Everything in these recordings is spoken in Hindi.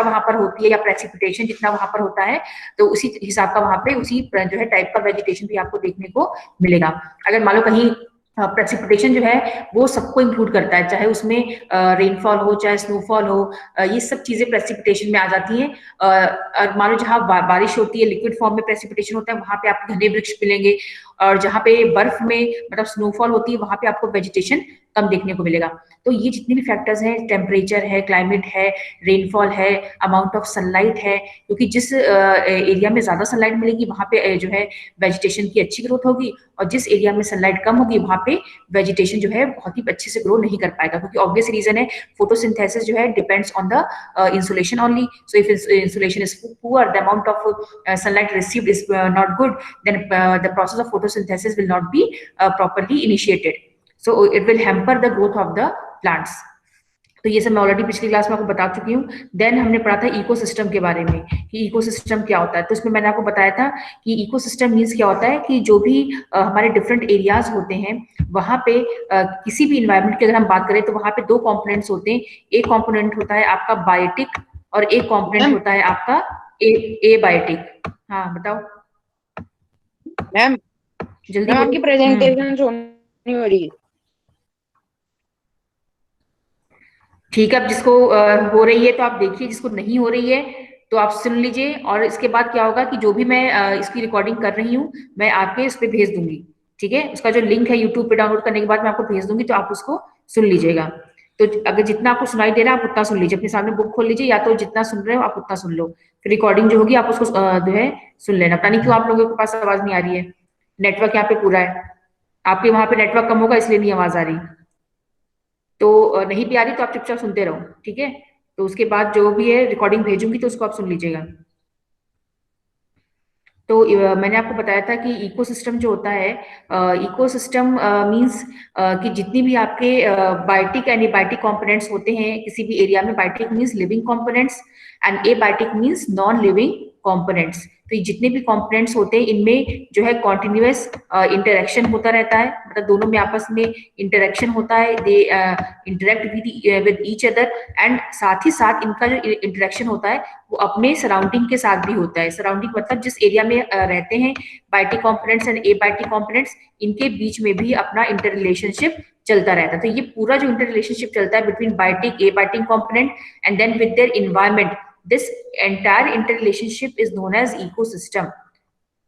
वहां पर होती है या प्रेसिपिटेशन जितना वहां पर होता है, तो उसी हिसाब का वहां पे उसी जो है टाइप का वेजिटेशन भी आपको देखने को मिलेगा। अगर मान लो कहीं प्रेसिपिटेशन जो है वो सबको इंक्लूड करता है, चाहे उसमें रेनफॉल हो चाहे स्नोफॉल हो, ये सब चीजें प्रेसिपिटेशन में आ जाती हैं। और मान लो जहाँ बारिश होती है, लिक्विड फॉर्म में प्रेसिपिटेशन होता है, वहां पे आपको घने वृक्ष मिलेंगे, और जहाँ पे बर्फ में मतलब स्नोफॉल होती है वहां पे आपको वेजिटेशन कम देखने को मिलेगा। तो ये जितने भी फैक्टर्स हैं, टेम्परेचर है, क्लाइमेट है, रेनफॉल है, अमाउंट ऑफ सनलाइट है, क्योंकि जिस एरिया में ज्यादा सनलाइट मिलेगी वहां पे जो है वेजिटेशन की अच्छी ग्रोथ होगी, और जिस एरिया में सनलाइट कम होगी वहां पे वेजिटेशन जो है बहुत ही अच्छे से ग्रो नहीं कर पाएगा, क्योंकि ऑब्वियस रीजन है, फोटोसिंथेसिस जो है depends on the insolation only. So if insolation is poor, the amount of sunlight received is not good, then the process of photosynthesis will not be properly initiated, so it will hamper the growth of the plants. तो ये सब मैं ऑलरेडी पिछली क्लास में आपको बता चुकी हूँ। देन हमने पढ़ा था इकोसिस्टम के बारे में कि इकोसिस्टम क्या होता है। तो इसमें मैंने आपको बताया था कि इकोसिस्टम मीन्स क्या होता है कि जो भी हमारे डिफरेंट एरियाज होते हैं वहां पे किसी भी इन्वायरमेंट की अगर हम बात करें तो वहां पे दो कंपोनेंट्स होते हैं। एक कंपोनेंट होता है आपका बायोटिक और एक कंपोनेंट होता है आपका एबायोटिक। हाँ बताओ मैम। जल्दी आपकी प्रेजेंटेशन नहीं हो रही। ठीक है, अब जिसको हो रही है तो आप देखिए, जिसको नहीं हो रही है तो आप सुन लीजिए, और इसके बाद क्या होगा कि जो भी मैं इसकी रिकॉर्डिंग कर रही हूँ मैं आपके इस पे भेज दूंगी। ठीक है, उसका जो लिंक है यूट्यूब पे डाउनलोड करने के बाद मैं आपको भेज दूंगी, तो आप उसको सुन लीजिएगा। तो अगर जितना आपको सुनाई दे रहा है आप उतना सुन लीजिए, अपने सामने बुक खोल लीजिए, या तो जितना सुन रहे हो आप उतना सुन लो, फिर रिकॉर्डिंग जो होगी आप उसको जो है सुन लेना। पता नहीं क्यों आप लोगों के पास आवाज नहीं आ रही है, नेटवर्क यहाँ पे पूरा है, आपके वहां पे नेटवर्क कम होगा इसलिए नहीं आवाज आ रही। तो नहीं भी आ रही तो आप चुपचाप सुनते रहो, ठीक है। तो उसके बाद जो भी है रिकॉर्डिंग भेजूंगी तो उसको आप सुन लीजिएगा। तो मैंने आपको बताया था कि इकोसिस्टम जो होता है, इकोसिस्टम मींस कि जितनी भी आपके बायोटिक एंड एबायोटिक कंपोनेंट्स होते हैं किसी भी एरिया में, biotic means living components and abiotic means non living components. तो ये जितने भी कंपोनेंट्स होते हैं इनमें जो है कॉन्टिन्यूअस इंटरेक्शन होता रहता है, मतलब दोनों में आपस में इंटरेक्शन होता है, they interact with each other, and साथ ही साथ इनका जो इंटरेक्शन होता है वो अपने सराउंडिंग के साथ भी होता है। सराउंडिंग मतलब जिस एरिया में रहते हैं biotic components and abiotic components, इनके बीच में भी अपना इंटर रिलेशनशिप चलता रहता है। तो ये पूरा जो इंटर रिलेशनशिप चलता है between biotic abiotic component and then with their environment, this entire inter relationship is known as ecosystem.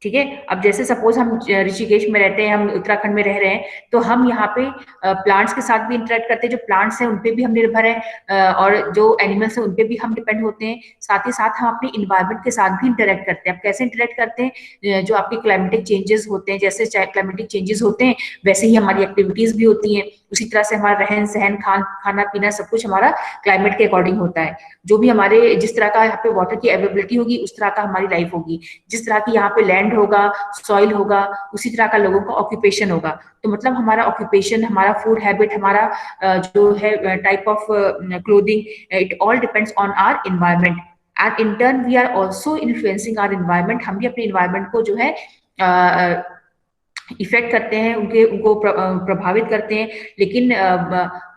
ठीक है, अब जैसे सपोज हम ऋषिकेश में रहते हैं, हम उत्तराखंड में रह रहे हैं, तो हम यहाँ पे प्लांट्स के साथ भी इंटरेक्ट करते हैं, जो प्लांट्स हैं उन पे भी हम निर्भर हैं, और जो एनिमल्स हैं उन पे भी हम डिपेंड होते हैं। साथ ही साथ हम अपने इन्वायरमेंट के साथ भी इंटरेक्ट करते हैं। अब कैसे इंटरेक्ट करते हैं, जो आपके क्लाइमेटिक चेंजेस होते हैं, जैसे क्लाइमेटिक चेंजेस होते हैं वैसे ही हमारी एक्टिविटीज भी होती हैं, उसी तरह से हमारा रहन सहन, खाना पीना सब कुछ हमारा क्लाइमेट के अकॉर्डिंग होता है। जो भी हमारे जिस तरह का यहाँ पे वाटर की अवेलेबिलिटी होगी उस तरह का हमारी लाइफ होगी, जिस तरह की यहाँ पे लैंड होगा, सॉइल होगा, उसी तरह का लोगों का ऑक्यूपेशन होगा। तो मतलब हमारा ऑक्यूपेशन, हमारा फूड हैबिट, हमारा जो है type of clothing, it all depends on our environment, and in turn we are also influencing our environment. हम भी अपने एनवायरनमेंट को जो है इफेक्ट करते हैं, उनको प्रभावित करते हैं, लेकिन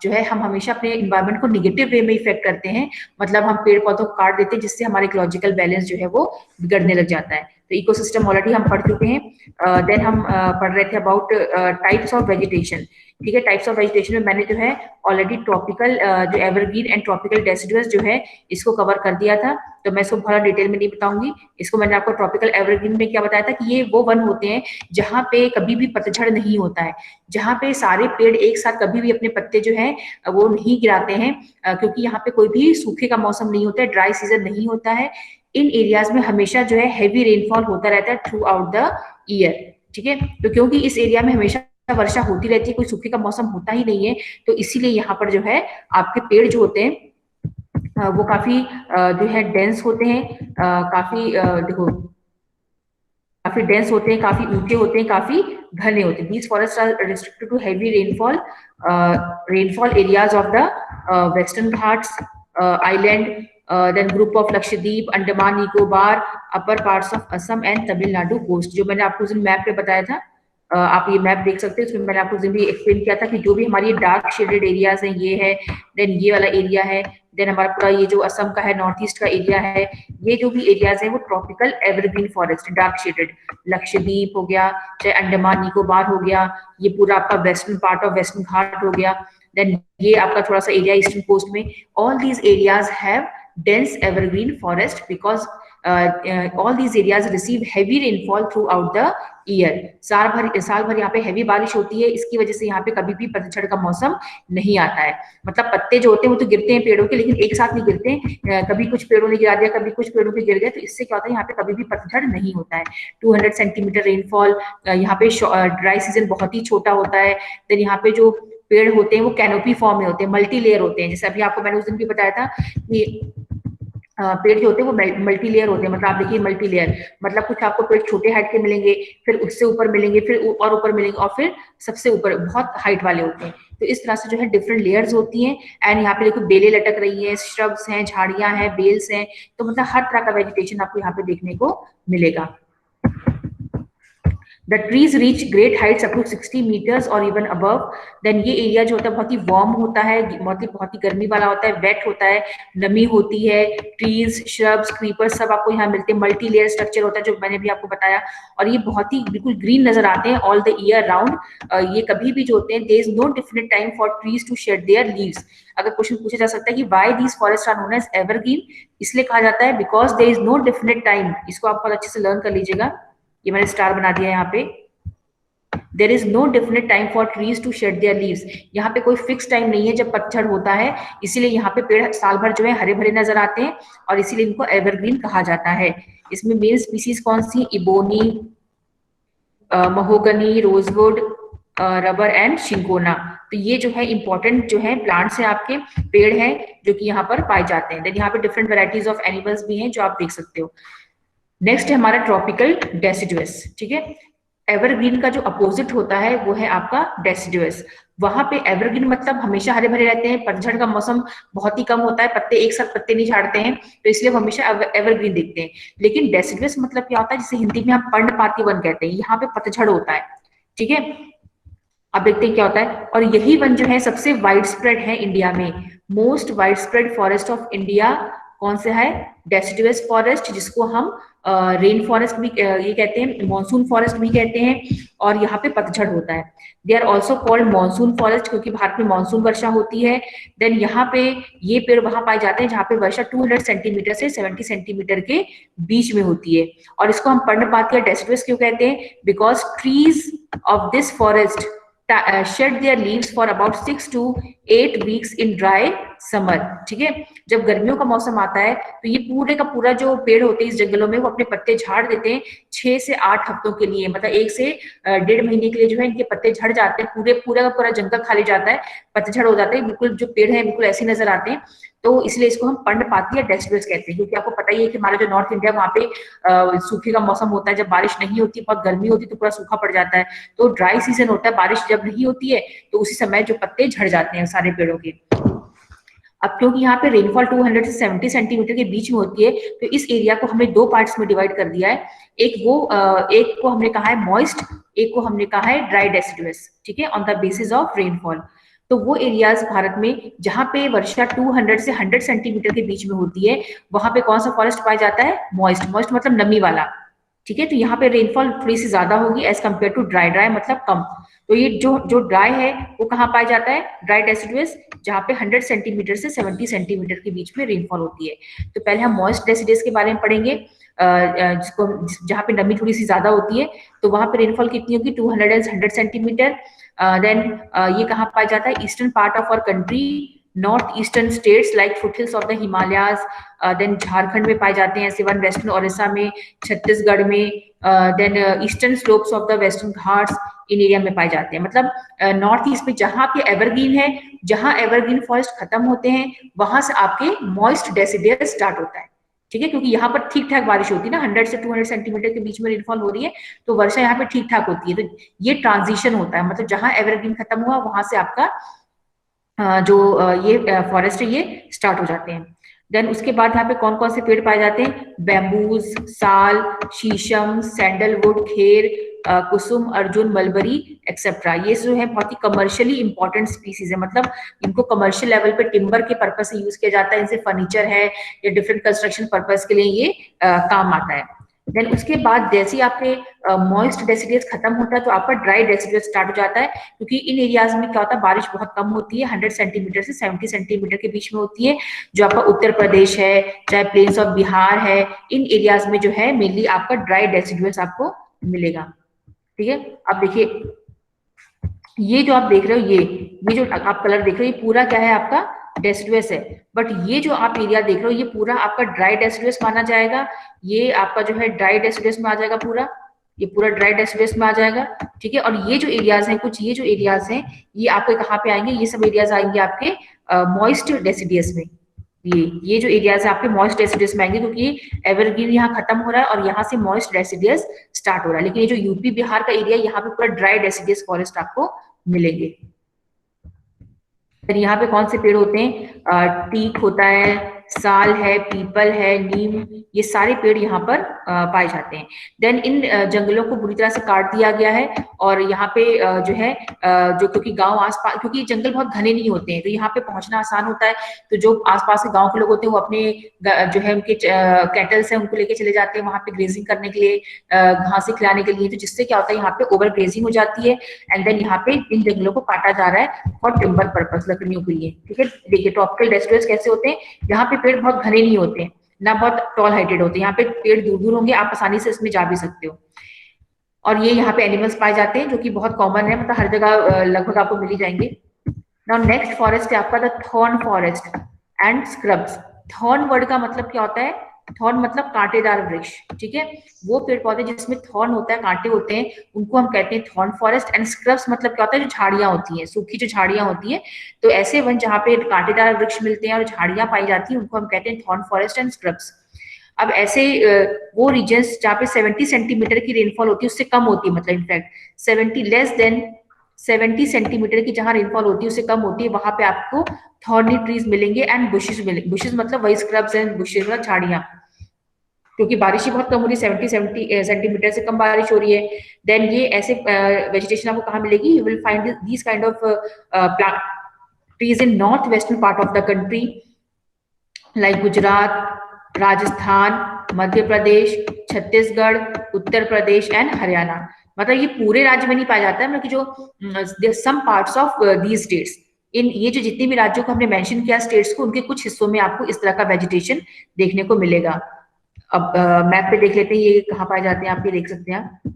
जो है हम हमेशा अपने इन्वायरमेंट को निगेटिव वे में इफेक्ट करते हैं। मतलब हम पेड़ पौधों को काट देते हैं जिससे हमारा इकोलॉजिकल बैलेंस जो है वो बिगड़ने लग जाता है। तो इकोसिस्टम ऑलरेडी हम पढ़ चुके हैं। देन हम पढ़ रहे थे अबाउट टाइप्स ऑफ वेजिटेशन। ठीक है, टाइप्स ऑफ वेजिटेशन में मैंने जो है ऑलरेडी ट्रॉपिकल जो एवरग्रीन एंड ट्रॉपिकल डेसिडुअस जो है इसको कवर कर दिया था, तो मैं इसको बहुत डिटेल में नहीं बताऊंगी। इसको मैंने आपको ट्रॉपिकल एवरग्रीन में क्या बताया था कि ये वो वन होते हैं जहाँ पे कभी भी पतझड़ नहीं होता है, जहाँ पे सारे पेड़ एक साथ कभी भी अपने पत्ते जो है वो नहीं गिराते हैं, क्योंकि यहाँ पे कोई भी सूखे का मौसम नहीं होता है, ड्राई सीजन नहीं होता है। इन एरियाज में हमेशा जो है हैवी रेनफॉल होता रहता है थ्रू आउट द ईयर। ठीक है, तो क्योंकि इस एरिया में हमेशा वर्षा होती रहती है, कोई सूखे का मौसम होता ही नहीं है, तो इसीलिए यहाँ पर जो है आपके पेड़ जो होते हैं वो काफी जो है डेंस होते हैं, काफी देखो काफी डेंस होते हैं, काफी ऊंचे होते हैं, काफी घने होते हैं। These forest are restricted to heavy rainfall areas of the western Ghats island, then group of Lakshadweep, Andaman Nicobar, upper parts of Assam and Tamil Nadu coast, जो मैंने आपको उस मैप पे बताया था। आप ये मैप देख सकते हैं, इसमें मैंने आपको भी एक्सप्लेन किया था कि जो भी हमारी डार्क शेडेड एरियाज हैं ये है, देन ये वाला एरिया है, देन हमारा पूरा ये जो असम का है, नॉर्थ ईस्ट का एरिया है, ये जो भी एरियाज है वो tropical evergreen forest dark shaded. Lakshadweep हो गया, चाहे अंडमान निकोबार हो गया, ये पूरा आपका वेस्टर्न पार्ट ऑफ वेस्टर्न घाट हो गया, देन ये आपका थोड़ा सा एरिया ईस्टर्न कोस्ट में, all these areas have dense evergreen forest because all these areas receive heavy rainfall throughout the year। साल भर यहाँ पे हैवी बारिश होती है, इसकी वजह से यहाँ पे कभी भी पतझड़ का मौसम नहीं आता है। मतलब पत्ते जो होते हैं वो तो गिरते हैं पेड़ों के, लेकिन एक साथ नहीं गिरते, कभी कुछ पेड़ों ने गिरा दिया, कभी कुछ पेड़ों के गिर गए, तो इससे क्या होता है यहाँ पे कभी भी पतझड़ नहीं होता है। 200 सेंटीमीटर रेनफॉल, यहाँ पे ड्राई सीजन बहुत ही छोटा होता है। देन यहाँ पे जो पेड़ होते हैं वो कैनोपी फॉर्म में होते हैं, मल्टी लेयर होते हैं, जैसे अभी आपको मैंने उस दिन भी बताया था कि पेड़ जो होते हैं वो मल्टी लेयर होते हैं। मतलब आप देखिए मल्टी लेयर मतलब कुछ आपको पेड़ छोटे हाइट के मिलेंगे, फिर उससे ऊपर मिलेंगे, फिर और ऊपर मिलेंगे, और फिर सबसे ऊपर बहुत हाइट वाले होते हैं। तो इस तरह से जो है डिफरेंट लेयर्स होती हैं। एंड यहाँ पे देखो बेलें लटक रही हैं, श्रब्स हैं, झाड़ियां हैं, बेल्स हैं, तो मतलब हर तरह का वेजिटेशन आपको यहाँ पे देखने को मिलेगा। The trees reach great heights up to 60 meters or even above। Then ये एरिया जो होता है बहुत ही वार्म होता है, बहुत ही गर्मी वाला होता है, वेट होता है, नमी होती है, ट्रीज, श्रब्स, क्रीपर्स सब आपको यहाँ मिलते हैं, मल्टी लेयर स्ट्रक्चर होता है जो मैंने भी आपको बताया, और ये बहुत ही बिल्कुल ग्रीन नजर आते हैं ऑल द ईयर राउंड। ये कभी भी जो होते हैं, there is no definite time for trees to shed their leaves. अगर क्वेश्चन पूछा जा सकता है कि why these forest are known as evergreen, इसलिए कहा जाता है because there is no definite time. इसको आप बहुत अच्छे से लर्न कर लीजिएगा, ये मैंने स्टार बना दिया है यहाँ पे। There is no definite time for trees to shed their leaves. यहाँ पे कोई फिक्स टाइम नहीं है जब पतझड़ होता है, इसीलिए यहाँ पे पेड़ साल भर जो है हरे भरे नजर आते हैं, और इसीलिए इनको एवरग्रीन कहा जाता है। इसमें मेन स्पीसीज कौन सी? Ebony, mahogany, rosewood, rubber and cinchona. तो ये जो है इंपॉर्टेंट जो है प्लांट्स है, आपके पेड़ हैं जो कि यहाँ पर पाए जाते हैं। देन यहाँ पे डिफरेंट वेराइटीज ऑफ एनिमल्स भी हैं जो आप देख सकते हो। नेक्स्ट है हमारा ट्रॉपिकल डेसिडुअस। ठीक है, एवरग्रीन का जो अपोजिट होता है वो है आपका डेसिडुअस। वहां पे एवरग्रीन मतलब हमेशा हरे भरे रहते हैं, पतझड़ का मौसम बहुत ही कम होता है, पत्ते एक साथ पत्ते नहीं झाड़ते हैं, तो इसलिए वो हमेशा एवरग्रीन दिखते हैं। लेकिन डेसिडुअस मतलब क्या होता है, जिसे हिंदी में हम पर्णपाती वन कहते हैं, यहाँ पे पतझड़ होता है। ठीक है, अब देखते हैं क्या होता है। और यही वन जो है सबसे वाइड स्प्रेड है इंडिया में। Most wide spread forest of India कौन सा है? डेसिडुअस फॉरेस्ट, जिसको हम रेन फॉरेस्ट भी ये कहते हैं, मॉनसून फॉरेस्ट भी कहते हैं, और यहाँ पे पतझड़ होता है। They are also called monsoon forest, क्योंकि भारत में मॉनसून वर्षा होती है। देन यहाँ पे ये पेड़ वहां पाए जाते हैं जहाँ पे वर्षा 200 सेंटीमीटर से 70 सेंटीमीटर के बीच में होती है। और इसको हम पर्णपाती या डेसिडुअस क्यों कहते हैं? Because trees of this forest shed their leaves for about 6 to 8 weeks in dry summer। ठीक है, जब गर्मियों का मौसम आता है तो ये पूरे का पूरा जो पेड़ होते हैं इस जंगलों में वो अपने पत्ते झाड़ देते हैं 6 से 8 हफ्तों के लिए, मतलब 1 से 1.5 महीने के लिए जो है इनके पत्ते झड़ जाते हैं, पूरा का पूरा जंगल खाली जाता है, पतझड़ हो जाता है, बिल्कुल जो पेड़ है बिल्कुल ऐसे नजर आते हैं। तो इसलिए इसको हम पर्णपाती या डेसिडुअस कहते हैं, क्योंकि आपको पता ही है कि हमारा जो नॉर्थ इंडिया वहाँ पे सूखे का मौसम होता है, जब बारिश नहीं होती, बहुत गर्मी होती है तो पूरा सूखा पड़ जाता है। तो ड्राई सीजन होता है, बारिश जब नहीं होती है तो उसी समय जो पत्ते झड़ जाते हैं सारे पेड़ों के। अब क्योंकि यहाँ पे रेनफॉल 200 से 70 सेंटीमीटर के बीच में होती है, तो इस एरिया को हमने 2 पार्ट्स में डिवाइड कर दिया है। एक को हमने कहा है मॉइस्ट, एक को हमने कहा है ड्राई डेसिडुअस। ठीक है, on the basis of rainfall. तो वो एरियाज भारत में जहां पे वर्षा 200 से 100 सेंटीमीटर के बीच में होती है, वहां पे कौन सा फॉरेस्ट पाया जाता है? मॉइस्ट। मॉइस्ट मतलब नमी वाला। ठीक है, तो यहाँ पे रेनफॉल थोड़ी सी ज्यादा होगी as compare to dry. Dry मतलब कम। तो ये जो ड्राई है वो कहाँ पाया जाता है? ड्राई डेसिडुअस, जहाँ पे 100 सेंटीमीटर से 70 सेंटीमीटर के बीच में रेनफॉल होती है। तो पहले हम मॉइस्ट डेसिडुअस के बारे में पढ़ेंगे, जिसको जहाँ पे नमी थोड़ी सी ज्यादा होती है, तो वहां पे रेनफॉल कितनी होगी? 200 एंड 100 सेंटीमीटर। देन ये कहाँ पाया जाता है? Eastern part of our country, north eastern states like foothills of the Himalayas. Then Jharkhand में पाए जाते हैं, सिवन वेस्टर्न ओडिशा में, छत्तीसगढ़ में, then eastern slopes of the western Ghats, इन एरिया में पाए जाते हैं। मतलब नॉर्थ ईस्ट में जहां पे एवरग्रीन है, जहां एवरग्रीन फॉरेस्ट खत्म होते हैं, वहां से आपके मॉइस्ट डेसिडुअस स्टार्ट होता है। ठीक है, क्योंकि यहाँ पर ठीक ठाक बारिश होती है ना, 100 से 200 सेंटीमीटर के बीच में रेनफॉल हो रही है, तो वर्षा यहाँ पे ठीक ठाक होती है। तो ये ट्रांजिशन होता है, मतलब जहां एवरग्रीन खत्म हुआ वहां से आपका ये फॉरेस्ट है ये स्टार्ट हो जाते हैं। देन उसके बाद यहाँ पे कौन कौन से पेड़ पाए जाते हैं? बैम्बूज, साल, शीशम, सैंडलवुड, खेर, कुसुम, अर्जुन, मलबरी एक्सेट्रा। ये जो है बहुत ही कमर्शियली इंपॉर्टेंट स्पीसीज है, मतलब इनको कमर्शियल लेवल पे टिम्बर के पर्पज से यूज किया जाता है, इनसे फर्नीचर है या डिफरेंट कंस्ट्रक्शन पर्पज के लिए ये काम आता है। देन उसके बाद जैसे ही आपके मॉइस्ट डेसिडियस खत्म होता है तो आपका ड्राई डेसिडियस स्टार्ट हो जाता है, क्योंकि इन एरियाज में क्या होता है, बारिश बहुत कम होती है, 100 सेंटीमीटर से 70 सेंटीमीटर के बीच में होती है। जो आपका उत्तर प्रदेश है, चाहे प्लेन्स ऑफ बिहार है, इन एरियाज में जो है मेनली आपका ड्राई डेसिडियस आपको मिलेगा। ठीक है, अब देखिए ये जो आप देख रहे हो, ये जो आप कलर देख रहे हो, ये पूरा क्या है, आपका डेसिडुअस है। बट ये जो आप एरिया देख रहे हो, ये पूरा आपका ड्राई डेसिडुअस माना जाएगा। ये आपका जो है ड्राई डेसिडुअस में आ जाएगा पूरा, ये पूरा ड्राई डेसिडुअस में आ जाएगा। ठीक है, और ये जो एरियाज हैं, कुछ ये जो एरियाज हैं, ये आपके कहाँ पे आएंगे, ये सब एरियाज आएंगे आपके मॉइस्ट डेसिडियस में। ये जो एरियाज है आपके मॉइस्ट डेसिडियस में आएंगे, क्योंकि एवरग्रीन यहाँ खत्म हो रहा है और यहाँ से मॉइस्ट डेसिडियस स्टार्ट हो रहा है। लेकिन ये जो यूपी बिहार का एरिया, यहाँ पे पूरा ड्राई डेसिडियस फॉरेस्ट आपको मिलेंगे। फिर यहाँ पे कौन से पेड़ होते हैं, टीक होता है, साल है, पीपल है, नीम, ये सारे पेड़ यहाँ पर पाए जाते हैं। देन इन जंगलों को बुरी तरह से काट दिया गया है, और यहाँ पे जो है जो, क्योंकि गांव आसपास, क्योंकि जंगल बहुत घने नहीं होते हैं तो यहाँ पे पहुंचना आसान होता है। तो जो आसपास के गांव के लोग होते हैं वो अपने जो है उनके कैटल्स हैं उनको लेके चले जाते हैं वहां पे ग्रेजिंग करने के लिए, घासें खिलाने के लिए। तो जिससे क्या होता है, यहाँ पे ओवर ग्रेजिंग हो जाती है, एंड देन यहाँ पे इन जंगलों को काटा जा रहा है फॉर टिम्बर पर्पस, लकड़ियों के लिए। ठीक है, देखिए ट्रॉपिकल डेसिडुअस कैसे होते हैं, यहाँ पे पेड़ बहुत घने नहीं होते हैं, ना बहुत टॉल हाइटेड होते हैं, यहाँ पे पेड़ दूर दूर होंगे, आप आसानी से इसमें जा भी सकते हो। और ये यहाँ पे एनिमल्स पाए जाते हैं जो कि बहुत कॉमन है, मतलब हर जगह लगभग आपको मिल ही जाएंगे। नाउ नेक्स्ट फॉरेस्ट है आपका the thorn forest and scrubs. Thorn word का मतलब क्या होता है, थॉर्न मतलब कांटेदार वृक्ष। ठीक है, वो पेड़ पौधे जिसमें थॉर्न होता है, कांटे होते हैं, उनको हम कहते हैं थॉर्न फॉरेस्ट। एंड स्क्रब्स मतलब क्या होता है, जो झाड़ियां होती हैं, सूखी जो झाड़ियां होती हैं। तो ऐसे वन जहाँ पे कांटेदार वृक्ष मिलते हैं और झाड़ियां पाई जाती हैं, उनको हम कहते हैं थॉर्न फॉरेस्ट एंड स्क्रब्स। अब ऐसे वो रीजन्स जहाँ पे 70 सेंटीमीटर की रेनफॉल होती है, उससे कम होती है, मतलब इनफैक्ट 70 लेस देन 70 सेंटीमीटर की जहां रेनफॉल होती है उससे कम होती है, वहां पे आपको थॉर्नी ट्रीज मिलेंगे एंड बुशेस मिलेंगे। बुशेस मतलब वही स्क्रब्स एंड बुशेस मतलब झाड़ियां, क्योंकि बारिश ही बहुत कम हो रही है, 70 सेंटीमीटर से कम बारिश हो रही है। देन ये ऐसे वेजिटेशन आपको कहाँ मिलेगी, you will find these kind of trees in north western part of the country, like Gujarat, Rajasthan, Madhya Pradesh, Chhattisgarh, Uttar Pradesh and Haryana. मतलब ये पूरे राज्य में नहीं पाया जाता है, मतलब कि जो some parts of these states, in ये जो जितने भी राज्यों को हमने मेंशन किया स्टेट्स को, उनके कुछ हिस्सों में आपको इस तरह का वेजिटेशन देखने को मिलेगा। अब मैप पे देख लेते हैं ये कहाँ पाए जाते हैं, आप ये देख सकते हैं आप।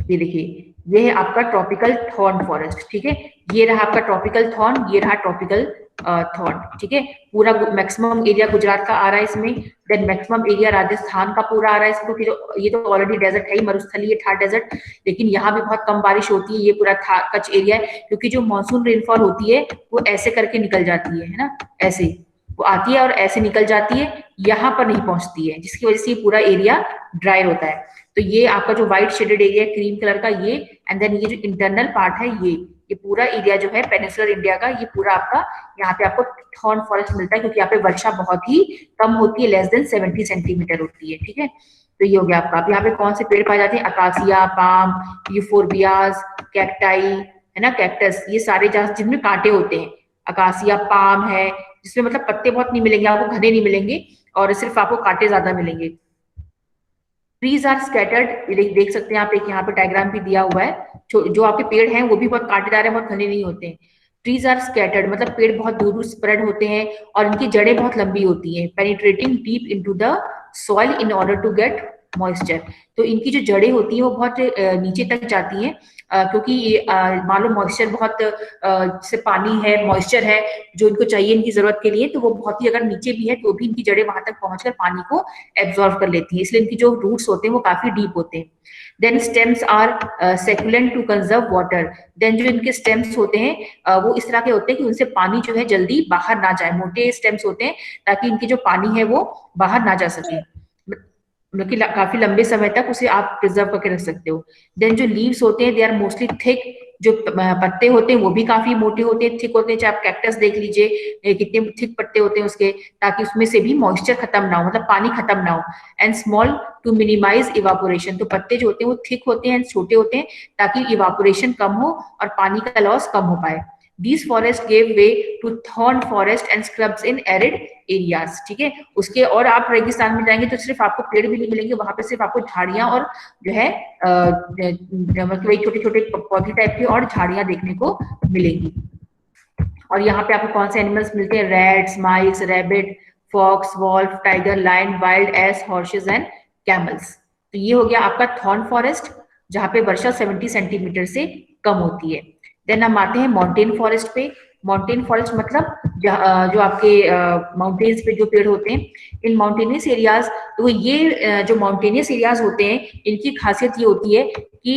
ये देखिए, ये है आपका ट्रॉपिकल थॉर्न फॉरेस्ट। ठीक है, ये रहा आपका ट्रॉपिकल थॉर्न, ये रहा ट्रॉपिकल थॉर्न। ठीक है, पूरा मैक्सिमम एरिया गुजरात का आ रहा है इसमें, देन मैक्सिमम एरिया राजस्थान का पूरा आ रहा है इसको, क्योंकि ये तो ऑलरेडी डेजर्ट है ही, मरुस्थली है, थार डेजर्ट। लेकिन यहाँ भी बहुत कम बारिश होती है, ये पूरा कच्छ एरिया है, क्योंकि जो मानसून रेनफॉल होती है वो ऐसे करके निकल जाती है ना, ऐसे वो आती है और ऐसे निकल जाती है, यहाँ पर नहीं पहुंचती है, जिसकी वजह से ये पूरा एरिया ड्राई होता है। तो ये आपका जो व्हाइट शेडेड एरिया है क्रीम कलर का, ये एंड देन ये जो इंटरनल पार्ट है, ये पूरा एरिया जो है पेनिनसुलर इंडिया का, ये पूरा आपका यहाँ पे आपको थॉर्न फॉरेस्ट मिलता है, क्योंकि यहाँ पे वर्षा बहुत ही कम होती है, लेस देन 70 सेंटीमीटर होती है। ठीक है, तो ये हो गया आपका। अब यहाँ पे कौन से पेड़ पाए जाते हैं, अकासिया, पाम, यूफोरबियाज, कैक्टाई, है ना, कैक्टस, ये सारे जिनमें कांटे होते हैं। अकासिया, पाम है जिसमें मतलब पत्ते बहुत नहीं मिलेंगे आपको, घने नहीं मिलेंगे, और सिर्फ आपको कांटे ज्यादा मिलेंगे। ट्रीज आर स्कैटर्ड, देख सकते हैं आप, एक यहाँ पे डायग्राम भी दिया हुआ है। जो आपके पेड़ हैं वो भी बहुत कांटेदार है, बहुत घने नहीं होते हैं। ट्रीज आर स्कैटर्ड मतलब पेड़ बहुत दूर दूर स्प्रेड होते हैं, और इनकी जड़ें बहुत लंबी होती हैं, penetrating deep into the soil in order to get moisture. तो इनकी जो जड़ें होती हैं वो बहुत नीचे तक जाती हैं, क्योंकि मान लो मॉइस्चर बहुत से पानी है, मॉइस्चर है जो इनको चाहिए इनकी जरूरत के लिए, तो वो बहुत ही अगर नीचे भी है तो भी इनकी जड़ें वहां तक पहुंचकर पानी को एब्जॉर्व कर लेती है, इसलिए इनकी जो रूट्स होते हैं वो काफी डीप होते हैं। Then stems are succulent to conserve water. Then जो इनके स्टेम्स होते हैं वो इस तरह के होते हैं कि उनसे पानी जो है जल्दी बाहर ना जाए, मोटे स्टेम्स होते हैं ताकि इनकी जो पानी है वो बाहर ना जा सके, मतलब कि काफी लंबे समय तक उसे आप प्रिजर्व करके रख सकते हो। देन जो लीव्स होते हैं दे आर मोस्टली थिक जो पत्ते होते हैं वो भी काफी मोटे होते हैं, थिक होते हैं। चाहे आप कैक्टस देख लीजिए कितने थिक पत्ते होते हैं उसके, ताकि उसमें से भी मॉइस्चर खत्म ना हो, मतलब पानी खत्म ना हो। And small to minimise evaporation, तो पत्ते जो होते हैं वो थिक होते हैं, छोटे होते हैं, ताकि इवापोरेशन कम हो और पानी का लॉस कम हो पाए। These forests gave way to thorn forest and scrubs in arid areas, ठीक है। उसके और आप रेगिस्तान में जाएंगे तो सिर्फ आपको पेड़ भी नहीं मिलेंगे, वहां पे सिर्फ आपको झाड़ियां और जो है मतलब वही छोटे छोटे पौधे टाइप की और झाड़ियां देखने को मिलेंगी। और यहाँ पे आपको कौन से एनिमल्स मिलते हैं? Rats, mice, rabbit, fox, wolf, tiger, lion, wild ass, horses and camels. तो ये हो गया आपका थॉर्न फॉरेस्ट, जहाँ पे वर्षा 70 सेंटीमीटर से कम होती है। देन हम आते हैं माउंटेन फॉरेस्ट पे। माउंटेन फॉरेस्ट मतलब जो आपके माउंटेन्स पे जो पेड़ होते हैं, इन माउंटेनियस एरियाज, तो ये जो माउंटेनियस एरियाज होते हैं, इनकी खासियत ये होती है कि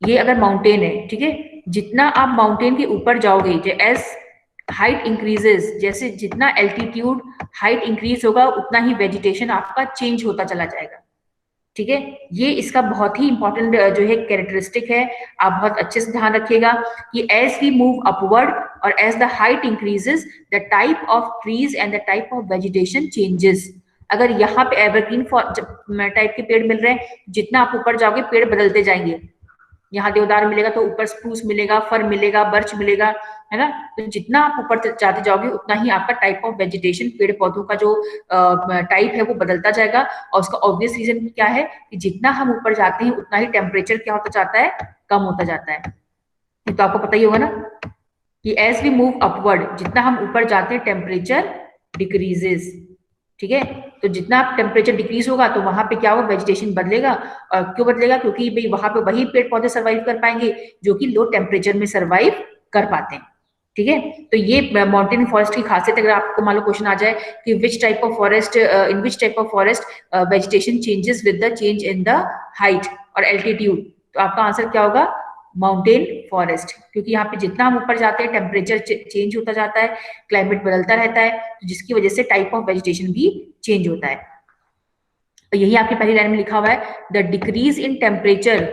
ये अगर माउंटेन है, ठीक है, जितना आप माउंटेन के ऊपर जाओगे, एज हाइट इंक्रीजेस, जैसे जितना एल्टीट्यूड हाइट इंक्रीज होगा उतना ही वेजिटेशन आपका चेंज होता चला जाएगा, ठीक है। ये इसका बहुत ही इंपॉर्टेंट जो है कैरेक्टरिस्टिक है। आप बहुत अच्छे से ध्यान रखिएगा कि एज वी मूव अपवर्ड और as the height increases, the type of trees and the type of vegetation changes. अगर यहाँ पे एवरग्रीन टाइप के पेड़ मिल रहे हैं, जितना आप ऊपर जाओगे पेड़ बदलते जाएंगे। यहाँ देवदार मिलेगा तो ऊपर स्प्रूस मिलेगा, फर मिलेगा, बर्च मिलेगा, है ना। तो जितना आप ऊपर जाते जाओगे उतना ही आपका टाइप ऑफ वेजिटेशन, पेड़ पौधों का जो टाइप है वो बदलता जाएगा। और उसका ऑब्वियस रीजन क्या है कि जितना हम ऊपर जाते हैं उतना ही टेम्परेचर क्या होता जाता है? कम होता जाता है। ये तो आपको पता ही होगा ना कि एज वी मूव अपवर्ड, जितना हम ऊपर जाते हैं टेम्परेचर डिक्रीजेस, ठीक है। तो जितना टेम्परेचर डिक्रीज होगा तो वहां पे क्या होगा? वेजिटेशन बदलेगा। और क्यों बदलेगा? क्योंकि भाई वहां पे वही पेड़ पौधे सर्वाइव कर पाएंगे जो कि लो टेम्परेचर में सर्वाइव कर पाते हैं, ठीक है। तो ये माउंटेन फॉरेस्ट की खासियत। अगर आपको मान लो क्वेश्चन आ जाए कि which type of forest, in which type of forest vegetation changes with the change in the height और एल्टीट्यूड, तो आपका आंसर क्या होगा? Mountain forest. क्योंकि यहाँ पे जितना हम ऊपर जाते हैं टेम्परेचर चेंज होता जाता है, क्लाइमेट बदलता रहता है, जिसकी वजह से टाइप ऑफ वेजिटेशन भी चेंज होता है। तो यही आपकी पहली लाइन में लिखा हुआ है, the decrease in temperature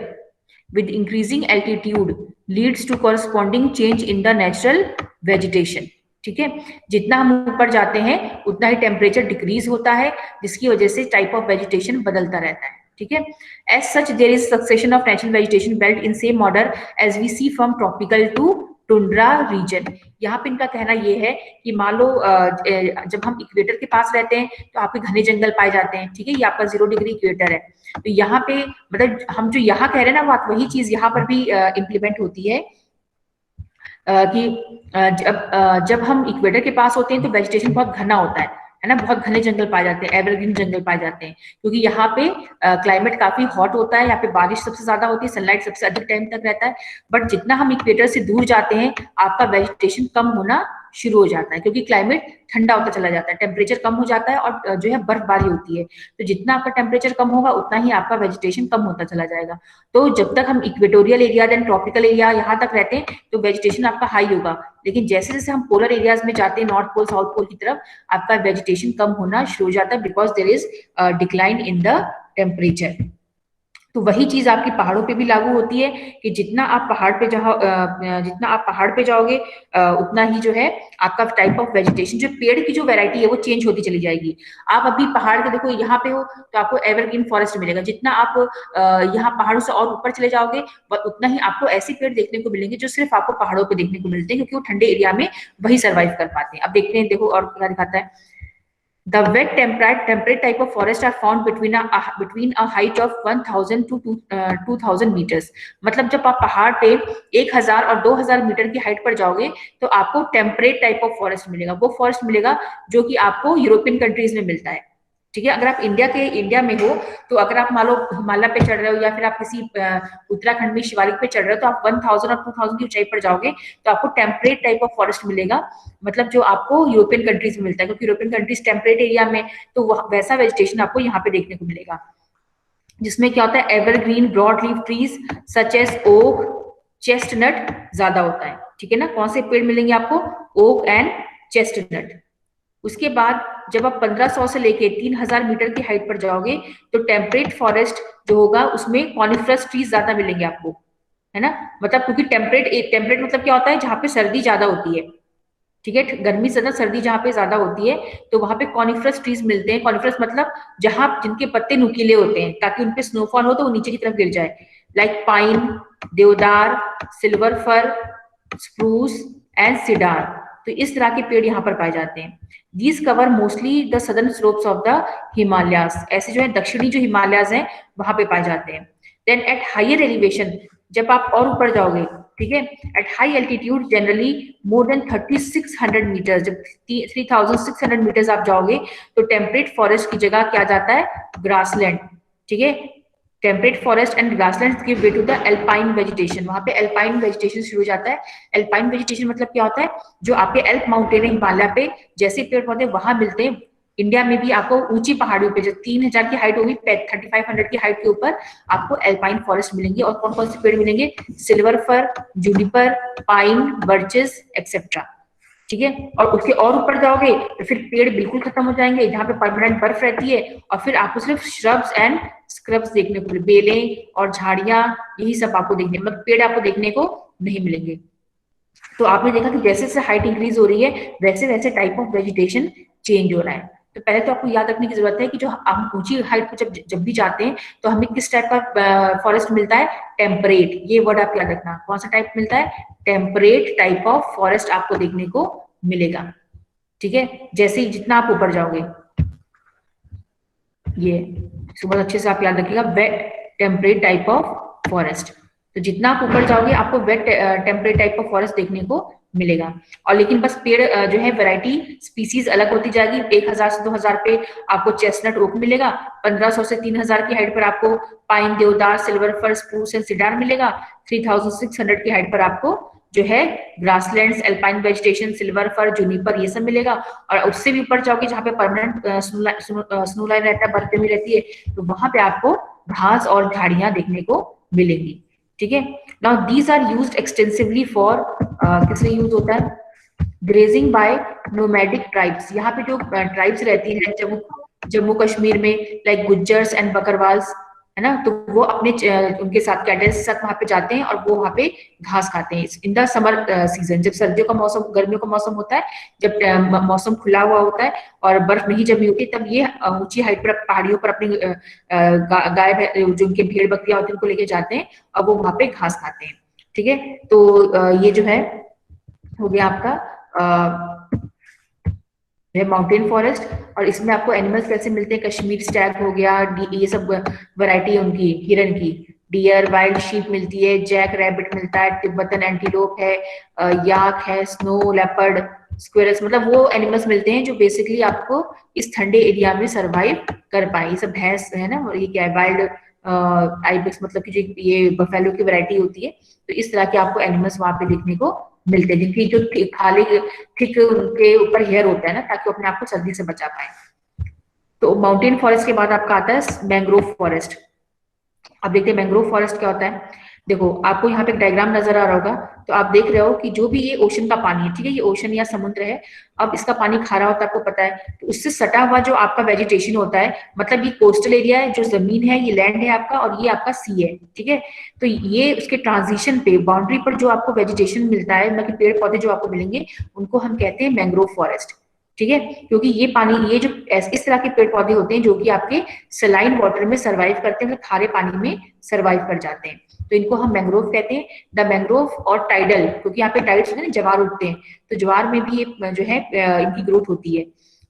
with increasing altitude leads to corresponding change in the natural vegetation, ठीक है। जितना हम ऊपर जाते हैं उतना ही टेम्परेचर डिक्रीज होता है, जिसकी वजह से टाइप ऑफ वेजिटेशन बदलता रहता है, ठीक है। As such there is succession of natural vegetation belt in same order as we see from tropical to tundra region. यहाँ पे इनका कहना ये है कि मान लो जब हम इक्वेटर के पास रहते हैं तो आपके घने जंगल पाए जाते हैं, ठीक है। ये आपका 0 डिग्री इक्वेटर है। तो यहाँ पे मतलब हम जो यहाँ कह रहे हैं ना बात, वही चीज यहाँ पर भी इम्प्लीमेंट होती है कि जब हम इक्वेटर के पास होते हैं तो वेजिटेशन बहुत घना होता है ना, बहुत घने जंगल पाए जाते हैं, एवरग्रीन जंगल पाए जाते हैं, क्योंकि यहाँ पे क्लाइमेट काफी हॉट होता है, यहाँ पे बारिश सबसे ज्यादा होती है, सनलाइट सबसे अधिक टाइम तक रहता है। बट जितना हम इक्वेटर से दूर जाते हैं आपका वेजिटेशन कम होना शुरू हो जाता है, क्योंकि क्लाइमेट ठंडा होता चला जाता है, टेम्परेचर कम हो जाता है और जो है बर्फबारी होती है। तो जितना आपका टेम्परेचर कम होगा उतना ही आपका वेजिटेशन कम होता चला जाएगा। तो जब तक हम equatorial area then tropical area यहाँ तक रहते हैं तो वेजिटेशन आपका हाई होगा, लेकिन जैसे जैसे हम पोलर एरियाज में जाते हैं, नॉर्थ पोल साउथ पोल की तरफ, आपका वेजिटेशन कम होना शुरू हो जाता है, because there is decline in the temperature. तो वही चीज आपकी पहाड़ों पे भी लागू होती है कि जितना आप पहाड़ पे जाओगे उतना ही जो है आपका टाइप ऑफ वेजिटेशन, जो पेड़ की जो वैरायटी है वो चेंज होती चली जाएगी। आप अभी पहाड़ के देखो यहाँ पे हो तो आपको एवरग्रीन फॉरेस्ट मिलेगा, जितना आप यहाँ पहाड़ों से और ऊपर चले जाओगे उतना ही आपको ऐसे पेड़ देखने को मिलेंगे जो सिर्फ आपको पहाड़ों पे देखने को मिलते हैं, क्योंकि वो ठंडे एरिया में वही सर्वाइव कर पाते हैं। अब देखते हैं, देखो और क्या दिखाता है। The wet temperate type of forest are found between a height of 1000 to 2000 meters। मतलब जब आप पहाड़ पे 1000 और 2000 मीटर की हाइट पर जाओगे तो आपको टेम्परेट टाइप ऑफ फॉरेस्ट मिलेगा। वो फॉरेस्ट मिलेगा जो कि आपको यूरोपियन कंट्रीज में मिलता है, ठीक है। अगर आप इंडिया में हो तो अगर आप मान लो हिमालय पे चढ़ रहे हो या फिर आप किसी उत्तराखंड में शिवालिक पे चढ़ रहे हो तो आप 1000 और 2000 की ऊंचाई पर जाओगे तो आपको टेम्परेट टाइप ऑफ फॉरेस्ट मिलेगा, मतलब जो आपको यूरोपियन कंट्रीज में मिलता है, क्योंकि यूरोपियन कंट्रीज टेम्परेट एरिया में, तो वैसा वेजिटेशन आपको यहाँ पे देखने को मिलेगा, जिसमें क्या होता है evergreen broad leaf trees such as oak, chestnut ज्यादा होता है, ठीक है ना। कौन से पेड़ मिलेंगे आपको? Oak and chestnut. उसके बाद जब आप 1500 से लेके 3000 मीटर की हाइट पर जाओगे तो टेम्परेट फॉरेस्ट जो होगा उसमें कॉनिफरस ट्रीज ज्यादा मिलेंगे आपको, है ना, मतलब क्योंकि टेम्परेट मतलब क्या होता है, जहाँ पे सर्दी ज्यादा होती है, ठीक है, गर्मी से ज्यादा सर्दी जहाँ पे ज्यादा होती है, तो वहां पे कॉनिफरस ट्रीज मिलते हैं। कॉनिफरस मतलब जहाँ जिनके पत्ते नुकीले होते हैं, ताकि उनपे स्नोफॉल हो तो वो नीचे की तरफ गिर जाए, लाइक पाइन, देवदार, silver fir, spruce and cedar. तो इस तरह के पेड़ यहाँ पर पाए जाते हैं। These cover mostly the southern slopes of the Himalayas, ऐसे जो है दक्षिणी जो हिमालयाज हैं वहां पे पाए जाते हैं। देन एट हायर एलिवेशन, जब आप और ऊपर जाओगे, ठीक है, at high altitude generally more than 3600 metre, जब 3600 मीटर आप जाओगे तो टेम्परेट फॉरेस्ट की जगह क्या जाता है, ग्रासलैंड, ठीक है। Temperate forest and grassland give way to the alpine vegetation, वहां पे एल्पाइन वेजिटेशन शुरू हो जाता है। एल्पाइन वेजिटेशन मतलब क्या होता है, जो आपके एल्प माउंटेन है हिमालय पे जैसे पेड़ पौधे वहां मिलते हैं, इंडिया में भी आपको ऊंची पहाड़ियों पे जो 3000 की हाइट होगी, 3500 की हाइट के ऊपर आपको एल्पाइन फॉरेस्ट मिलेंगे। और कौन कौन से पेड़ मिलेंगे, silver fir, Juniper, pine, birches etcetera, ठीक है। और उसके और ऊपर जाओगे तो फिर पेड़ बिल्कुल खत्म हो जाएंगे, जहाँ पे परमानेंट बर्फ रहती है, और फिर आपको सिर्फ श्रब्स एंड स्क्रब्स देखने को, बेलें और झाड़ियां, यही सब आपको देखने, मतलब पेड़ आपको देखने को नहीं मिलेंगे। तो आपने देखा कि जैसे जैसे हाइट इंक्रीज हो रही है वैसे वैसे टाइप ऑफ वेजिटेशन चेंज हो रहा है। तो पहले तो आपको याद रखने की जरूरत है कि जो हम ऊंची हाइट पर जब भी जाते हैं तो हमें किस टाइप का फॉरेस्ट मिलता है, टेम्परेट, ये वर्ड आप याद रखना, कौन सा टाइप मिलता है, टेम्परेट टाइप ऑफ फॉरेस्ट आपको देखने को मिलेगा, ठीक है। जैसे ही जितना आप ऊपर जाओगे, ये बहुत अच्छे से आप याद रखिएगा, wet temperate type of forest. तो जितना आप ऊपर जाओगे आपको wet temperate type of forest देखने को मिलेगा। और लेकिन बस पेड़ जो है वैरायटी स्पीसीज अलग होती जाएगी। 1000 से 2000 पे आपको चेस्टनट ओक मिलेगा, 1500 से 3000 की हाइट पर आपको पाइन, देवदार, silver fir, spruce and cedar मिलेगा, 3600 की हाइट पर आपको जो है grasslands, alpine vegetation, silver fir, Juniper, ये सब मिलेगा। और उससे भी ऊपर जाओगे जहाँ पे परमानेंट स्नो लाइन रहता है, बर्फ जमी रहती है, तो वहां पे आपको घास और झाड़ियां देखने को मिलेंगी, ठीक है। Now these are used extensively for, किस लिए यूज होता है, ग्रेजिंग बाय नोमैडिक ट्राइब्स। यहाँ पे जो ट्राइब्स रहती हैं जम्मू जम्मू कश्मीर में, लाइक गुज्जर्स एंड बकरवाल्स, है ना, तो वो अपने उनके साथ कैटल्स के साथ वहां पे जाते हैं और वो वहां पे घास खाते हैं इन द समर सीजन। जब सर्दियों का मौसम, गर्मियों का मौसम होता है, जब मौसम खुला हुआ होता है और बर्फ नहीं जमी होती, तब ये ऊंची हाइट पर पहाड़ियों पर अपनी गाय जो उनके भेड़ बकरियां होती है उनको लेके जाते हैं और वो वहां पे घास खाते हैं, ठीक है। तो ये जो है हो गया आपका माउंटेन फॉरेस्ट। और इसमें आपको एनिमल्स कैसे मिलते हैं, कश्मीर स्टैग हो गया, ये सब वैरायटी है उनकी, हिरन की, डियर, वाइल्ड शीप मिलती है, जैक रैबिट मिलता है, तिब्बतन एंटीलोप है, याक है, स्नो लेपर्ड, स्क्वेरल्स, मतलब वो एनिमल्स मिलते हैं जो बेसिकली आपको इस ठंडे एरिया में सरवाइव कर पाए। ये सब भैंस है ना, और ये क्या है, वाइल्ड आइबेक्स, मतलब कि जो ये बफेलो की वैरायटी होती है। तो इस तरह के आपको एनिमल्स वहां पे देखने को मिलते हैं, जिनकी जो खाली थिक उनके ऊपर हेयर होता है ना, ताकि वो अपने आप को सर्दी से बचा पाए। तो माउंटेन फॉरेस्ट के बाद आपका आता है मैंग्रोव फॉरेस्ट। अब देखते हैं मैंग्रोव फॉरेस्ट क्या होता है। देखो आपको यहाँ पे एक डायग्राम नजर आ रहा होगा, तो आप देख रहे हो कि जो भी ये ओशन का पानी है, ठीक है, ये ओशन या समुद्र है, अब इसका पानी खारा होता है आपको पता है, तो उससे सटा हुआ जो आपका वेजिटेशन होता है, मतलब ये कोस्टल एरिया है, जो जमीन है ये लैंड है आपका, और ये आपका सी है, ठीक है। तो ये उसके ट्रांजिशन पे, बाउंड्री पर जो आपको वेजिटेशन मिलता है, मतलब पेड़ पौधे जो आपको मिलेंगे, उनको हम कहते हैं मैंग्रोव फॉरेस्ट, ठीक है। क्योंकि ये पानी, ये जो इस तरह के पेड़ पौधे होते हैं जो कि आपके सलाइन वाटर में सर्वाइव करते हैं, मतलब खारे पानी में सर्वाइव कर जाते हैं, तो इनको हम मैंग्रोव कहते हैं। द मैंग्रोव और टाइडल, क्योंकि यहाँ पे टाइड्स होते हैं ना, ज्वार उठते हैं, तो ज्वार में भी ये जो है इनकी ग्रोथ होती है,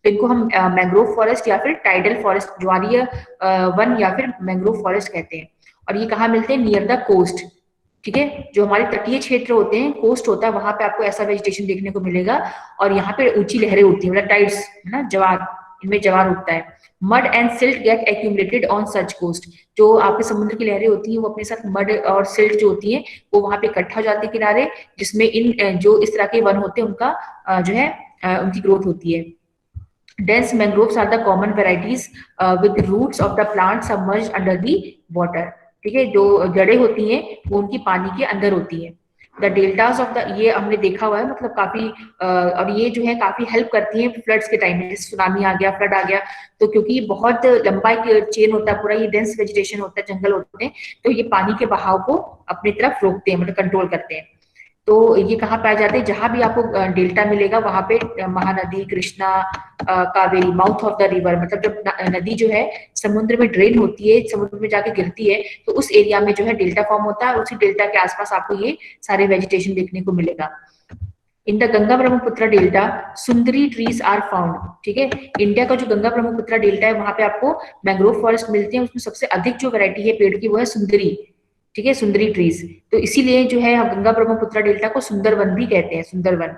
तो इनको हम मैंग्रोव फॉरेस्ट या फिर टाइडल फॉरेस्ट, ज्वारीय वन या फिर मैंग्रोव फॉरेस्ट कहते हैं। और ये कहाँ मिलते हैं, नियर द कोस्ट, ठीक है। जो हमारे तटीय क्षेत्र होते हैं, कोस्ट होता है, वहां पे आपको ऐसा वेजिटेशन देखने को मिलेगा। और यहाँ पे ऊंची लहरें उठती हैं, मतलब टाइड्स है ना, ज्वार, इनमें ज्वार उठता है। Mud and silt get accumulated on such coast, जो आपके समुद्र की लहरें होती हैं वो अपने साथ मड और सिल्ट जो होती है वो वहां पे इकट्ठा हो जाती है किनारे, जिसमें इन जो इस तरह के वन होते हैं उनका जो है उनकी ग्रोथ होती है। Dense mangroves are the common varieties with roots of the plant submerged under the water, ठीक है, जो जड़ें होती हैं वो उनकी पानी के अंदर होती है। द डेल्टास ऑफ द, ये हमने देखा हुआ है, मतलब काफी और ये जो है काफी हेल्प करती है फ्लड्स के टाइम में, सुनामी आ गया, फ्लड आ गया, तो क्योंकि ये बहुत लंबा एक चेन होता है पूरा, ये डेंस वेजिटेशन होता है, जंगल होते हैं, तो ये पानी के बहाव को अपनी तरफ रोकते हैं, मतलब कंट्रोल करते हैं। तो ये कहाँ पाए जाते हैं, जहां भी आपको डेल्टा मिलेगा वहां पे Mahanadi, Krishna, Kaveri, mouth of the river, मतलब जब नदी जो है समुद्र में ड्रेन होती है, समुद्र में जाके गिरती है, तो उस एरिया में जो है डेल्टा फॉर्म होता है, और उसी डेल्टा के आसपास आपको ये सारे वेजिटेशन देखने को मिलेगा। In the Ganga Brahmaputra delta Sundari trees are found, ठीक है। इंडिया का जो गंगा ब्रह्मपुत्र डेल्टा है वहां पे आपको मैंग्रोव फॉरेस्ट मिलते हैं, उसमें सबसे अधिक जो वैरायटी है पेड़ की वो है सुंदरी, ठीक है, सुंदरी ट्रीज। तो इसीलिए जो है गंगा ब्रह्मपुत्र डेल्टा को सुंदरवन भी कहते हैं, Sundarban.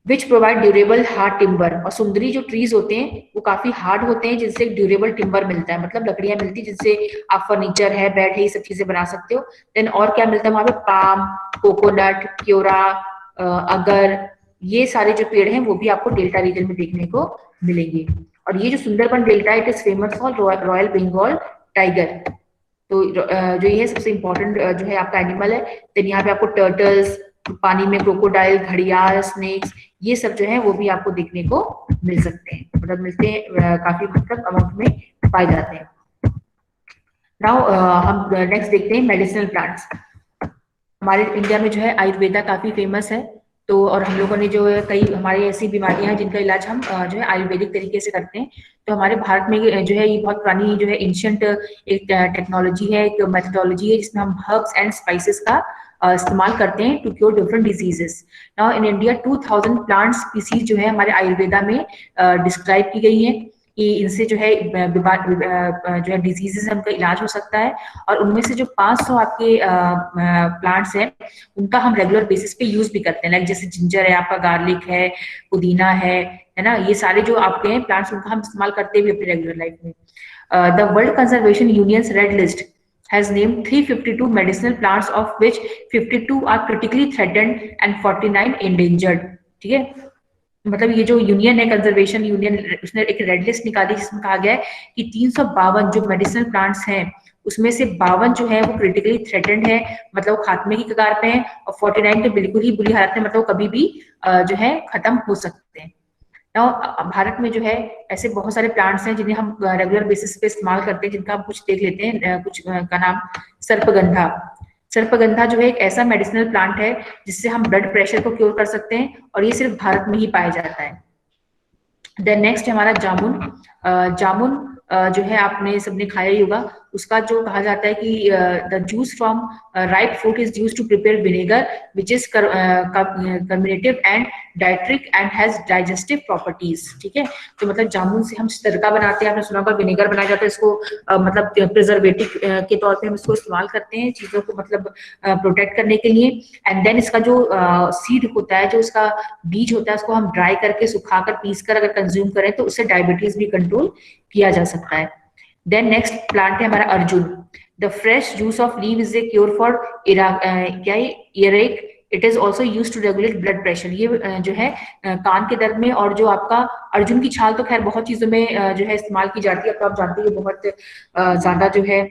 Which provide durable hard timber, और सुंदरी जो ट्रीज होते हैं वो काफी हार्ड होते हैं, जिनसे ड्यूरेबल टिम्बर मिलता है, मतलब लकड़ियां मिलती है जिनसे आप फर्नीचर है, बेड है, ये सब चीजें बना सकते हो। देन और क्या मिलता है वहां पे, पाम, कोकोनट, क्योरा, अगर, ये सारे जो पेड़ हैं वो भी आपको डेल्टा रीजन में देखने को मिलेंगे। और ये जो Sundarban delta, it is famous for royal Bengal tiger. तो जो ये सबसे इंपॉर्टेंट जो है आपका एनिमल है। देन यहाँ पे आपको टर्टल्स, पानी में क्रोकोडाइल, घड़ियाल, स्नेक्स, ये सब जो है वो भी आपको देखने को मिल सकते हैं, मतलब मिलते हैं, काफी मतलब अमाउंट में पाए जाते हैं। नाउ हम नेक्स्ट देखते हैं मेडिसिनल प्लांट्स। हमारे इंडिया में जो है आयुर्वेदा काफी फेमस है, तो और हम लोगों ने जो है कई हमारी ऐसी बीमारियां हैं जिनका इलाज हम जो है आयुर्वेदिक तरीके से करते हैं। तो हमारे भारत में जो है ये बहुत पुरानी जो है एंशियंट एक टेक्नोलॉजी है, एक मेथोडोलॉजी है, जिसमें हम हर्ब्स एंड स्पाइसेस का इस्तेमाल करते हैं to cure different diseases. Now in India 2000 plant species जो है हमारे आयुर्वेदा में डिस्क्राइब की गई है कि इनसे जो है जो है डिजीजेस उनका इलाज हो सकता है। और उनमें से जो 500 आपके प्लांट्स हैं उनका हम रेगुलर बेसिस पे यूज भी करते हैं, लाइक जैसे जिंजर है आपका, गार्लिक है, पुदीना है ना, ये सारे जो आपके हैं प्लांट्स उनका हम इस्तेमाल करते हैं अपनी रेगुलर लाइफ में। The world conservation unions red list has named 352 medicinal plants of which 52 are critically threatened and 49 endangered, ठीक है। मतलब ये जो यूनियन है कंजर्वेशन यूनियन, उसने एक रेड लिस्ट निकाली जिसमें कहा गया है कि 352 जो मेडिसिनल प्लांट्स हैं उसमें से 52 जो है वो क्रिटिकली थ्रेटेंड है, मतलब वो खात्मे की कगार पे हैं, और 49 तो बिल्कुल ही बुरी हालत में, मतलब कभी भी जो है खत्म हो सकते हैं। भारत में जो है ऐसे बहुत सारे प्लांट्स हैं जिन्हें हम रेगुलर बेसिस पे इस्तेमाल करते हैं, जिनका हम कुछ देख लेते हैं, कुछ का नाम सर्पगंधा। सर्पगंधा जो है एक ऐसा मेडिसिनल प्लांट है जिससे हम ब्लड प्रेशर को क्योर कर सकते हैं, और ये सिर्फ भारत में ही पाया जाता है। देन नेक्स्ट है हमारा जामुन। जामुन जो है आपने सबने खाया ही होगा, उसका जो कहा जाता है कि the juice from ripe fruit is used to prepare vinegar which is carminative and diuretic and has digestive properties, ठीक है। तो मतलब जामुन से हम सिरका बनाते हैं, आपने सुना होगा विनेगर बनाया जाता है, इसको मतलब प्रिजर्वेटिव के तौर पे हम इसको इस्तेमाल करते हैं चीजों को मतलब प्रोटेक्ट करने के लिए। एंड देन इसका जो सीड होता है, जो इसका बीज होता है, उसको हम ड्राई करके सुखाकर पीस कर अगर कंज्यूम करें तो उससे डायबिटीज भी कंट्रोल किया जा सकता है। देन नेक्स्ट प्लांट है हमारा Arjun. The fresh juice of leave is a cure for क्या earache, it is also use to regulate blood pressure. ये जो है कान के दर्द में, और जो आपका अर्जुन की छाल तो खैर बहुत चीजों में जो है इस्तेमाल की जाती है, अब तो आप जानते हैं बहुत ज्यादा जो है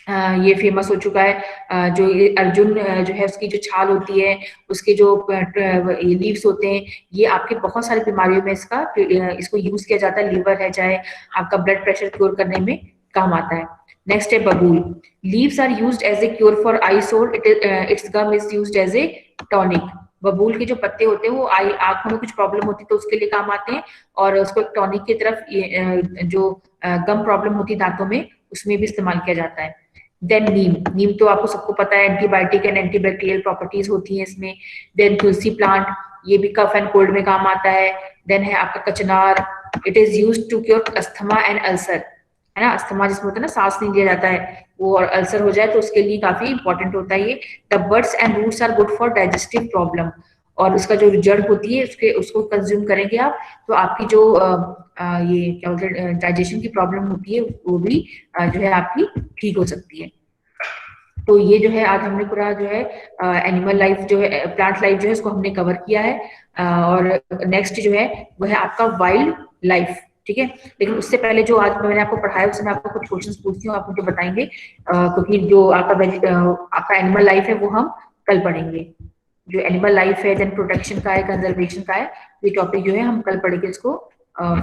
ये फेमस हो चुका है। जो ये अर्जुन जो है उसकी जो छाल होती है, उसके जो लीव्स होते हैं, ये आपके बहुत सारी बीमारियों में इसको यूज किया जाता है, लीवर है चाहे आपका ब्लड प्रेशर क्योर करने में काम आता है। नेक्स्ट है babul. Leaves are used as a cure for eye sore, its gum is used as a tonic. Babul के जो पत्ते होते हैं वो आंखों में कुछ प्रॉब्लम होती है तो उसके लिए काम आते हैं, और उसको टॉनिक की तरफ जो गम प्रॉब्लम होती है दांतों में, उसमें भी इस्तेमाल किया जाता है। देन नीम तो आपको सबको पता है, एंटीबायोटिक एंड एंटीबैक्टीरियल प्रॉपर्टीज होती हैं इसमें। देन तुलसी प्लांट, ये भी कफ एंड कोल्ड में काम आता है। देन है आपका कचनार, it is used to cure asthma and ulcer, है ना, अस्थमा जिसमें होता है ना सांस नहीं लिया जाता है वो, और अल्सर हो जाए तो उसके लिए काफी इंपॉर्टेंट होता है ये। The buds and roots are good for digestive problem, और उसका जो जड़ होती है उसको कंज्यूम करेंगे आप तो आपकी जो ये क्या बोलते हैं डाइजेशन की प्रॉब्लम होती है वो भी जो है आपकी ठीक हो सकती है। तो ये जो है आज हमने पूरा जो है एनिमल लाइफ जो है, प्लांट लाइफ जो है उसको हमने कवर किया है। और नेक्स्ट जो है वो है आपका वाइल्ड लाइफ, ठीक है। लेकिन उससे पहले जो आज मैंने आपको पढ़ाया उसमें आपको कुछ क्वेश्चंस पूछती हूँ, आप मुझे बताएंगे, क्योंकि जो आपका एनिमल लाइफ है वो हम कल पढ़ेंगे। जो एनिमल लाइफ है, देन प्रोटेक्शन का है, कंजर्वेशन का है, ये टॉपिक जो है हम कल पढ़ के इसको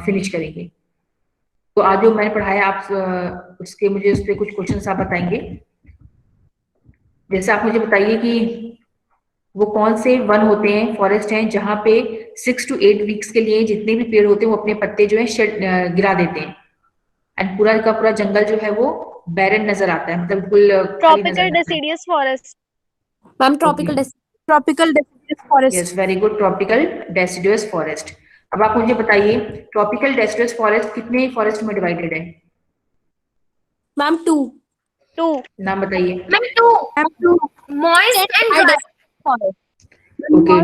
फिनिश करेंगे। तो आज जो मैंने पढ़ाया आप उसके मुझे उस पर कुछ क्वेश्चन आप बताएंगे। जैसे आप मुझे बताइए कि वो कौन से वन होते हैं, फॉरेस्ट हैं, जहां पे 6 to 8 वीक्स के लिए जितने भी पेड़ होते हैं वो अपने पत्ते जो है गिरा देते हैं, एंड पूरा का पूरा जंगल जो है वो बैरन नजर आता है, मतलब बिल्कुल खाली नजर ट्रॉपिकल आता है। Deciduous forest. Ma'am tropical deciduous forest. Yes, very good, tropical deciduous forest. अब आप मुझे बताइए ट्रॉपिकल डेसिडुअस फॉरेस्ट कितने फॉरेस्ट में डिवाइडेड है? मैम 2। नाम बताइए। Ma'am 2 moist and dry forest. Okay.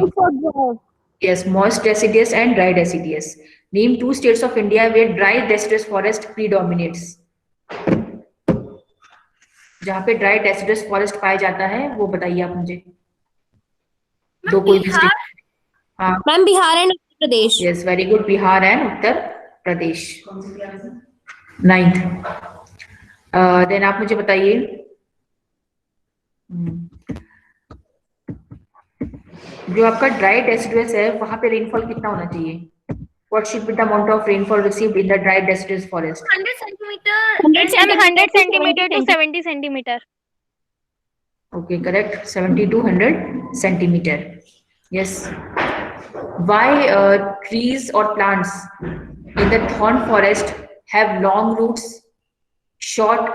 Yes, moist deciduous and dry deciduous. Name 2 states of India where dry deciduous forest predominates. जहाँ पे ड्राई डेसिडुअस फॉरेस्ट पाया जाता है वो बताइए आप मुझे। दो कोई भी स्टेट। हाँ ma'am Bihar and Uttar Pradesh. Yes, very good, Bihar and Uttar Pradesh. 9th। Then आप मुझे बताइए जो आपका ड्राई डेसिडुअस है वहां पे रेनफॉल कितना होना चाहिए? What should be the amount of rainfall received in the dry deciduous forest? 100 centimeter to 70 centimeter. Okay, correct. 70 to 100 centimeter. Yes. Why trees or plants in the thorn forest have long roots, short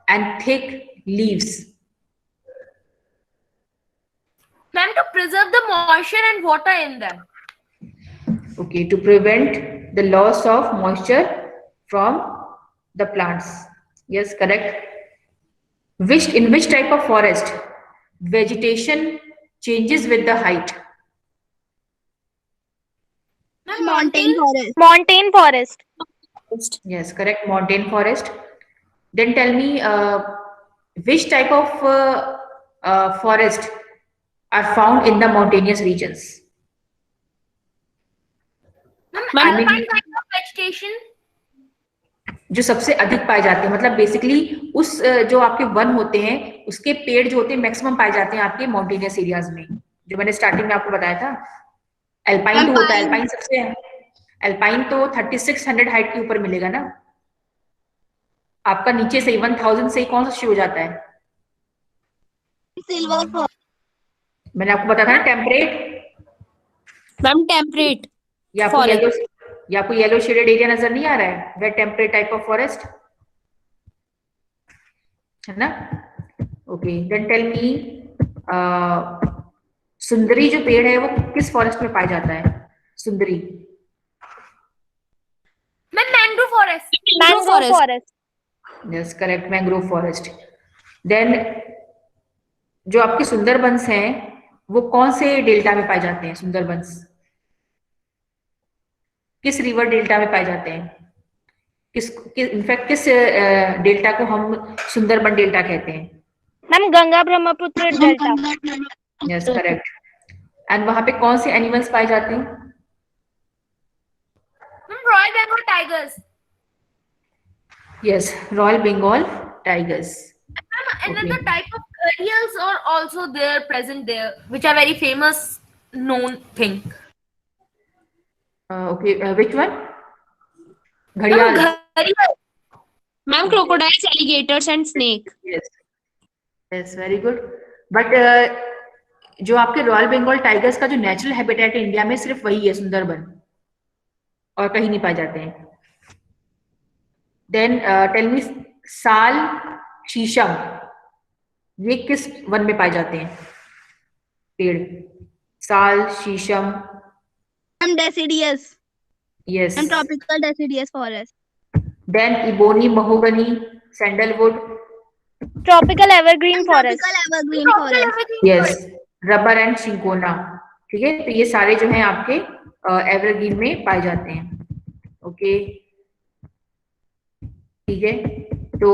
and thick leaves? Ma'am, to preserve the moisture and water in them. Okay, to prevent the loss of moisture from the plants. Yes, correct. In which type of forest vegetation changes with the height? Mountain forest. Yes, correct, mountain forest. Then tell me which type of forest are found in the mountainous regions? Alpine kind of vegetation. जो सबसे अधिक पाए जाते हैं, मतलब बेसिकली उस जो आपके वन होते हैं उसके पेड़ जो होते हैं मैक्सिमम पाए जाते हैं आपके माउंटेनियस एरियाज में, जो मैंने स्टार्टिंग में आपको बताया था। एल्पाइन तो होता है, एल्पाइन सबसे है, एल्पाइन तो 3600 हाइट के ऊपर मिलेगा ना आपका, नीचे से 1000 से कौन सा शुरू हो जाता है? सिल्वर। मैंने आपको बताया था ना, टेम्परेट मैम टेम्परेट या आपको येलो शेडेड एरिया नजर नहीं आ रहा है? वे टेम्परेट टाइप ऑफ फॉरेस्ट है ना। ओके, देन टेल मी सुंदरी जो पेड़ है वो किस फॉरेस्ट में पाया जाता है? Sundari. Mangrove forest. Yes, correct, mangrove forest. Then जो आपके सुंदरबंस हैं वो कौन से डेल्टा में पाए जाते हैं? सुंदरबंस किस रिवर डेल्टा में पाए जाते हैं? इनफैक्ट किस डेल्टा को हम सुंदरबन डेल्टा कहते हैं? Ma'am Ganga Brahmaputra delta. Yes, correct. And वहां पे कौन से एनिमल्स पाए जाते हैं? Royal Bengal tigers. Yes, royal Bengal tigers. Another type of gharials are also there, present there, which are very famous known thing. Okay, which one? घड़ियाल। Ma'am crocodiles, alligators and snake. Yes, very good. But जो आपके रॉयल बंगाल टाइगर्स का जो नेचुरल हैबिटेट है इंडिया में सिर्फ वही है, सुंदरबन, और कहीं नहीं पाए जाते हैं। देन टेल मी साल, शीशम, ये किस वन में पाए जाते हैं पेड़? Sal, sheesham. Deciduous. Yes, And tropical deciduous forest. Then ebony, mahogany, sandalwood. Tropical evergreen forest. Tropical evergreen forest. Yes, rubber and cinchona. ठीक है, तो ये सारे जो हैं आपके एवरग्रीन में पाए जाते हैं। ओके, ठीक है, तो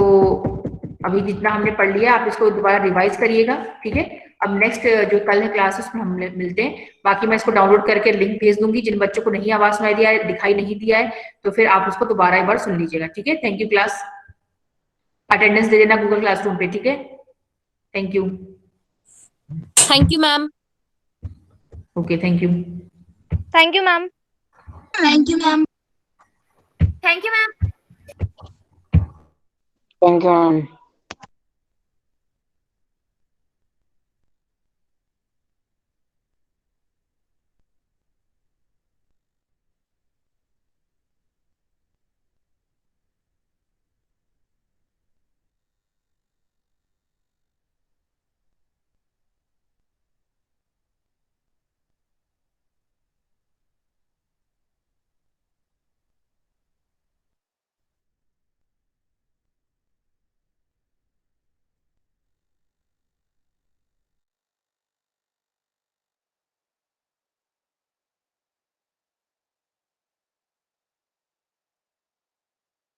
अभी जितना हमने पढ़ लिया आप इसको दोबारा रिवाइज करिएगा। ठीक है, अब नेक्स्ट जो कल है क्लास उसमें हम मिलते हैं। बाकी मैं इसको डाउनलोड करके लिंक भेज दूंगी, जिन बच्चों को नहीं आवाज सुनाई दिया है, दिखाई नहीं दिया है, तो फिर आप उसको दोबारा एक बार सुन लीजिएगा। ठीक है, थैंक यू क्लास। अटेंडेंस दे देना गूगल क्लासरूम पे। ठीक है, thank you. Thank you, ma'am. Okay, thank you. Thank you, ma'am. Thank you, ma'am. Thank you, ma'am. Thank you, ma'am.